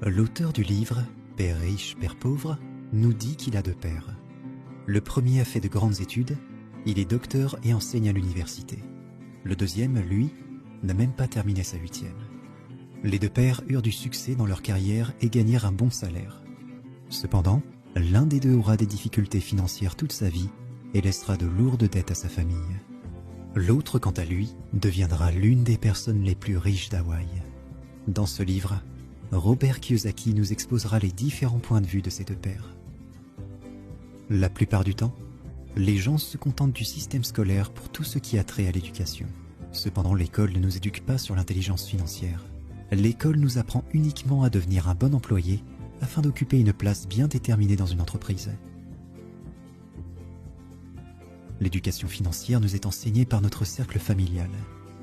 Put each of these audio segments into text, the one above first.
L'auteur du livre « Père riche, Père pauvre » nous dit qu'il a deux pères. Le premier a fait de grandes études, il est docteur et enseigne à l'université. Le deuxième, lui, n'a même pas terminé sa 8e. Les deux pères eurent du succès dans leur carrière et gagnèrent un bon salaire. Cependant, l'un des deux aura des difficultés financières toute sa vie et laissera de lourdes dettes à sa famille. L'autre, quant à lui, deviendra l'une des personnes les plus riches d'Hawaï. Dans ce livre, Robert Kiyosaki nous exposera les différents points de vue de ces deux pères. La plupart du temps, les gens se contentent du système scolaire pour tout ce qui a trait à l'éducation. Cependant, l'école ne nous éduque pas sur l'intelligence financière. L'école nous apprend uniquement à devenir un bon employé afin d'occuper une place bien déterminée dans une entreprise. L'éducation financière nous est enseignée par notre cercle familial.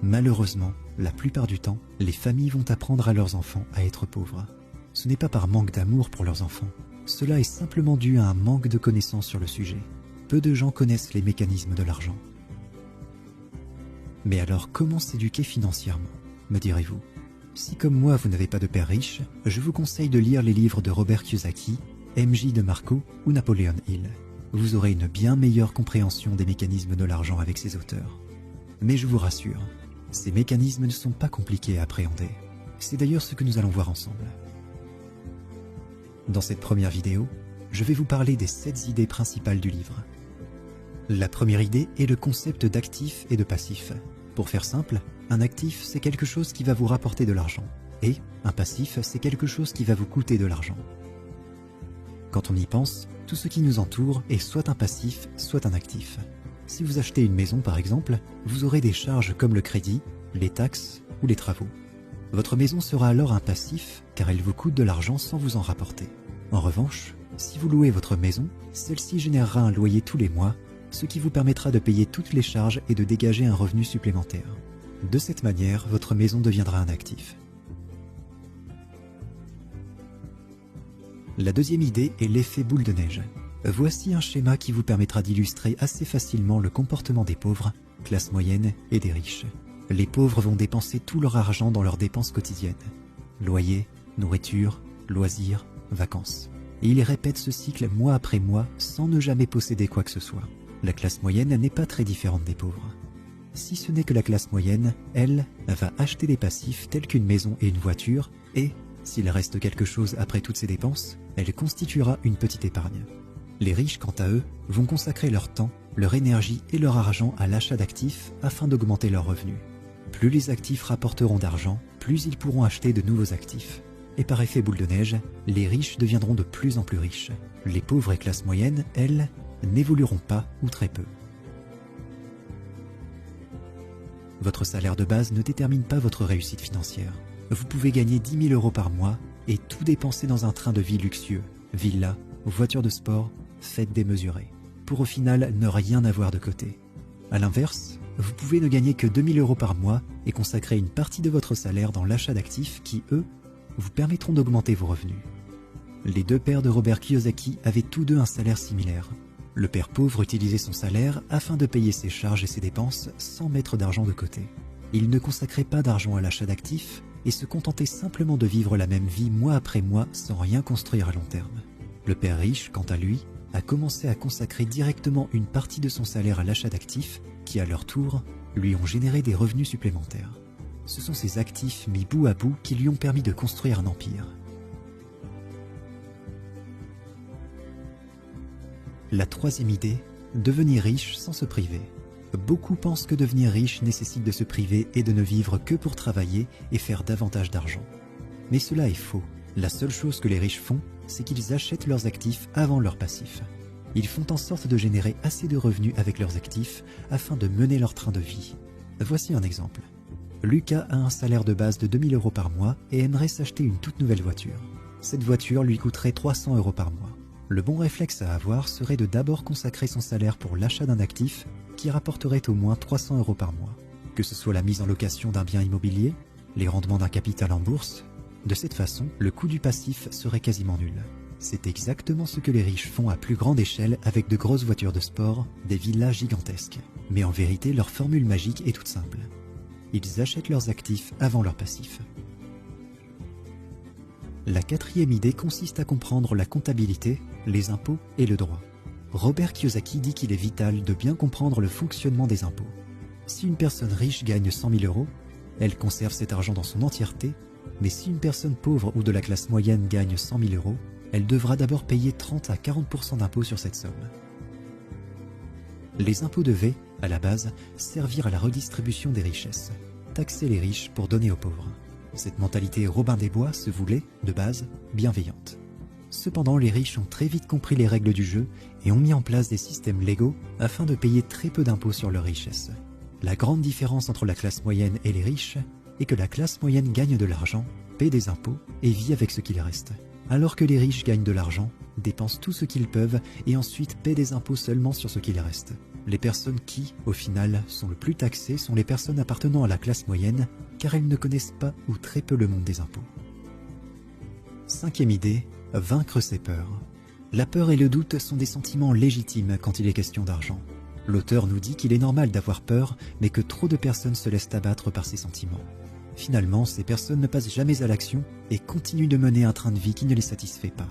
Malheureusement, la plupart du temps, les familles vont apprendre à leurs enfants à être pauvres. Ce n'est pas par manque d'amour pour leurs enfants. Cela est simplement dû à un manque de connaissances sur le sujet. Peu de gens connaissent les mécanismes de l'argent. Mais alors, comment s'éduquer financièrement, me direz-vous? Si comme moi vous n'avez pas de père riche, je vous conseille de lire les livres de Robert Kiyosaki, M.J. DeMarco ou Napoleon Hill. Vous aurez une bien meilleure compréhension des mécanismes de l'argent avec ces auteurs. Mais je vous rassure, ces mécanismes ne sont pas compliqués à appréhender. C'est d'ailleurs ce que nous allons voir ensemble. Dans cette première vidéo, je vais vous parler des 7 idées principales du livre. La première idée est le concept d'actif et de passif. Pour faire simple, un actif, c'est quelque chose qui va vous rapporter de l'argent. Et un passif, c'est quelque chose qui va vous coûter de l'argent. Quand on y pense, tout ce qui nous entoure est soit un passif, soit un actif. Si vous achetez une maison par exemple, vous aurez des charges comme le crédit, les taxes ou les travaux. Votre maison sera alors un passif car elle vous coûte de l'argent sans vous en rapporter. En revanche, si vous louez votre maison, celle-ci générera un loyer tous les mois, ce qui vous permettra de payer toutes les charges et de dégager un revenu supplémentaire. De cette manière, votre maison deviendra un actif. La deuxième idée est l'effet boule de neige. Voici un schéma qui vous permettra d'illustrer assez facilement le comportement des pauvres, classe moyenne et des riches. Les pauvres vont dépenser tout leur argent dans leurs dépenses quotidiennes. Loyer, nourriture, loisirs, vacances. Et ils répètent ce cycle mois après mois sans ne jamais posséder quoi que ce soit. La classe moyenne n'est pas très différente des pauvres. Si ce n'est que la classe moyenne, elle, va acheter des passifs tels qu'une maison et une voiture et, s'il reste quelque chose après toutes ces dépenses, elle constituera une petite épargne. Les riches, quant à eux, vont consacrer leur temps, leur énergie et leur argent à l'achat d'actifs afin d'augmenter leurs revenus. Plus les actifs rapporteront d'argent, plus ils pourront acheter de nouveaux actifs. Et par effet boule de neige, les riches deviendront de plus en plus riches. Les pauvres et classes moyennes, elles, n'évolueront pas ou très peu. Votre salaire de base ne détermine pas votre réussite financière. Vous pouvez gagner 10 000 € par mois et tout dépenser dans un train de vie luxueux, villa, voiture de sport, fêtes démesurées, pour au final ne rien avoir de côté. A l'inverse, vous pouvez ne gagner que 2 000 € par mois et consacrer une partie de votre salaire dans l'achat d'actifs qui, eux, vous permettront d'augmenter vos revenus. Les deux pères de Robert Kiyosaki avaient tous deux un salaire similaire. Le père pauvre utilisait son salaire afin de payer ses charges et ses dépenses sans mettre d'argent de côté. Il ne consacrait pas d'argent à l'achat d'actifs et se contentait simplement de vivre la même vie mois après mois sans rien construire à long terme. Le père riche, quant à lui, a commencé à consacrer directement une partie de son salaire à l'achat d'actifs qui, à leur tour, lui ont généré des revenus supplémentaires. Ce sont ces actifs mis bout à bout qui lui ont permis de construire un empire. La troisième idée, devenir riche sans se priver. Beaucoup pensent que devenir riche nécessite de se priver et de ne vivre que pour travailler et faire davantage d'argent. Mais cela est faux. La seule chose que les riches font, c'est qu'ils achètent leurs actifs avant leurs passifs. Ils font en sorte de générer assez de revenus avec leurs actifs afin de mener leur train de vie. Voici un exemple. Lucas a un salaire de base de 2 000 € par mois et aimerait s'acheter une toute nouvelle voiture. Cette voiture lui coûterait 300 € par mois. Le bon réflexe à avoir serait de d'abord consacrer son salaire pour l'achat d'un actif qui rapporterait au moins 300 € par mois. Que ce soit la mise en location d'un bien immobilier, les rendements d'un capital en bourse, de cette façon, le coût du passif serait quasiment nul. C'est exactement ce que les riches font à plus grande échelle avec de grosses voitures de sport, des villas gigantesques. Mais en vérité, leur formule magique est toute simple. Ils achètent leurs actifs avant leurs passifs. La quatrième idée consiste à comprendre la comptabilité, les impôts et le droit. Robert Kiyosaki dit qu'il est vital de bien comprendre le fonctionnement des impôts. Si une personne riche gagne 100 000 euros, elle conserve cet argent dans son entièreté, mais si une personne pauvre ou de la classe moyenne gagne 100 000 euros, elle devra d'abord payer 30 à 40% d'impôts sur cette somme. Les impôts devaient, à la base, servir à la redistribution des richesses, taxer les riches pour donner aux pauvres. Cette mentalité Robin des Bois se voulait, de base, bienveillante. Cependant, les riches ont très vite compris les règles du jeu et ont mis en place des systèmes légaux afin de payer très peu d'impôts sur leurs richesses. La grande différence entre la classe moyenne et les riches est que la classe moyenne gagne de l'argent, paie des impôts et vit avec ce qu'il reste, alors que les riches gagnent de l'argent, dépensent tout ce qu'ils peuvent et ensuite paient des impôts seulement sur ce qu'il reste. Les personnes qui, au final, sont le plus taxées sont les personnes appartenant à la classe moyenne, car elles ne connaissent pas ou très peu le monde des impôts. Cinquième idée, vaincre ses peurs. La peur et le doute sont des sentiments légitimes quand il est question d'argent. L'auteur nous dit qu'il est normal d'avoir peur, mais que trop de personnes se laissent abattre par ces sentiments. Finalement, ces personnes ne passent jamais à l'action et continuent de mener un train de vie qui ne les satisfait pas.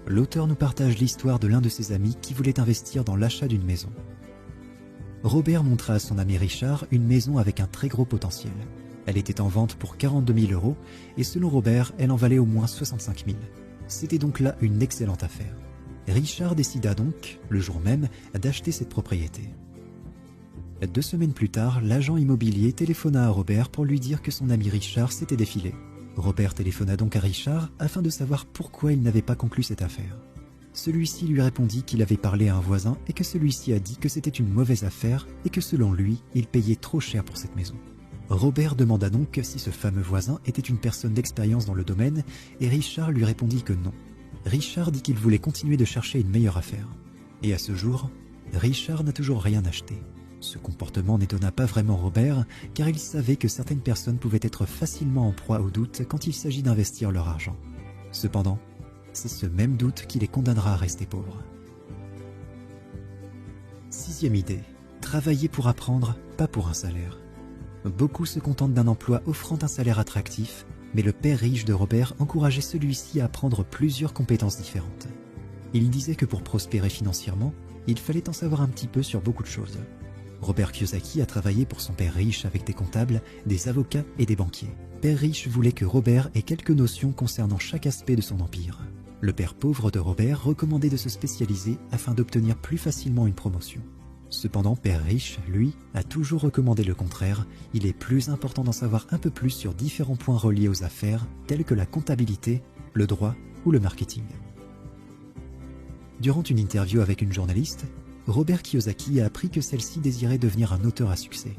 L'auteur nous partage l'histoire de l'un de ses amis qui voulait investir dans l'achat d'une maison. Robert montra à son ami Richard une maison avec un très gros potentiel. Elle était en vente pour 42 000 euros et selon Robert, elle en valait au moins 65 000. C'était donc là une excellente affaire. Richard décida donc, le jour même, d'acheter cette propriété. 2 semaines plus tard, l'agent immobilier téléphona à Robert pour lui dire que son ami Richard s'était défilé. Robert téléphona donc à Richard afin de savoir pourquoi il n'avait pas conclu cette affaire. Celui-ci lui répondit qu'il avait parlé à un voisin et que celui-ci a dit que c'était une mauvaise affaire et que selon lui, il payait trop cher pour cette maison. Robert demanda donc si ce fameux voisin était une personne d'expérience dans le domaine et Richard lui répondit que non. Richard dit qu'il voulait continuer de chercher une meilleure affaire. Et à ce jour, Richard n'a toujours rien acheté. Ce comportement n'étonna pas vraiment Robert, car il savait que certaines personnes pouvaient être facilement en proie au doute quand il s'agit d'investir leur argent. Cependant, c'est ce même doute qui les condamnera à rester pauvres. Sixième idée, travailler pour apprendre, pas pour un salaire. Beaucoup se contentent d'un emploi offrant un salaire attractif, mais le père riche de Robert encourageait celui-ci à apprendre plusieurs compétences différentes. Il disait que pour prospérer financièrement, il fallait en savoir un petit peu sur beaucoup de choses. Robert Kiyosaki a travaillé pour son père riche avec des comptables, des avocats et des banquiers. Père riche voulait que Robert ait quelques notions concernant chaque aspect de son empire. Le père pauvre de Robert recommandait de se spécialiser afin d'obtenir plus facilement une promotion. Cependant, père riche, lui, a toujours recommandé le contraire. Il est plus important d'en savoir un peu plus sur différents points reliés aux affaires, tels que la comptabilité, le droit ou le marketing. Durant une interview avec une journaliste, Robert Kiyosaki a appris que celle-ci désirait devenir un auteur à succès.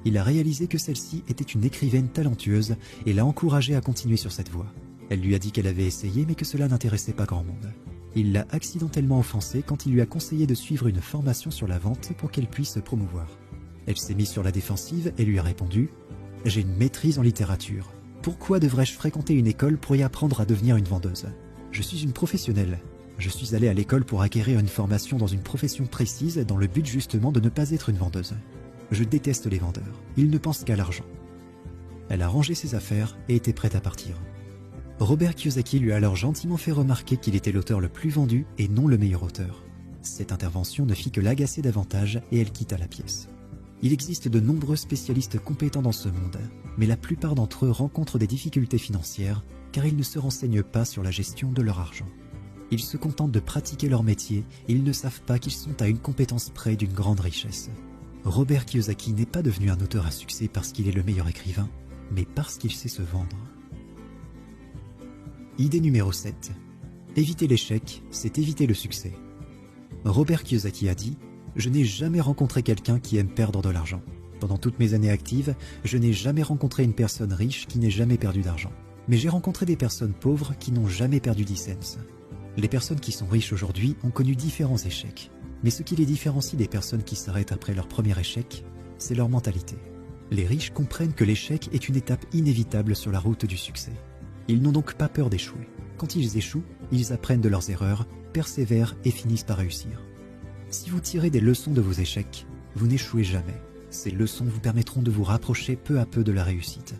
Il a réalisé que celle-ci était une écrivaine talentueuse et l'a encouragée à continuer sur cette voie. Elle lui a dit qu'elle avait essayé mais que cela n'intéressait pas grand monde. Il l'a accidentellement offensée quand il lui a conseillé de suivre une formation sur la vente pour qu'elle puisse se promouvoir. Elle s'est mise sur la défensive et lui a répondu « J'ai une maîtrise en littérature. Pourquoi devrais-je fréquenter une école pour y apprendre à devenir une vendeuse ? Je suis une professionnelle. Je suis allée à l'école pour acquérir une formation dans une profession précise dans le but justement de ne pas être une vendeuse. Je déteste les vendeurs. Ils ne pensent qu'à l'argent. » Elle a rangé ses affaires et était prête à partir. Robert Kiyosaki lui a alors gentiment fait remarquer qu'il était l'auteur le plus vendu et non le meilleur auteur. Cette intervention ne fit que l'agacer davantage et elle quitta la pièce. Il existe de nombreux spécialistes compétents dans ce monde, mais la plupart d'entre eux rencontrent des difficultés financières car ils ne se renseignent pas sur la gestion de leur argent. Ils se contentent de pratiquer leur métier et ils ne savent pas qu'ils sont à une compétence près d'une grande richesse. Robert Kiyosaki n'est pas devenu un auteur à succès parce qu'il est le meilleur écrivain, mais parce qu'il sait se vendre. Idée numéro 7. Éviter l'échec, c'est éviter le succès. Robert Kiyosaki a dit « Je n'ai jamais rencontré quelqu'un qui aime perdre de l'argent. Pendant toutes mes années actives, je n'ai jamais rencontré une personne riche qui n'ait jamais perdu d'argent. Mais j'ai rencontré des personnes pauvres qui n'ont jamais perdu 10 cents. Les personnes qui sont riches aujourd'hui ont connu différents échecs. Mais ce qui les différencie des personnes qui s'arrêtent après leur premier échec, c'est leur mentalité. Les riches comprennent que l'échec est une étape inévitable sur la route du succès. Ils n'ont donc pas peur d'échouer. Quand ils échouent, ils apprennent de leurs erreurs, persévèrent et finissent par réussir. Si vous tirez des leçons de vos échecs, vous n'échouez jamais. Ces leçons vous permettront de vous rapprocher peu à peu de la réussite.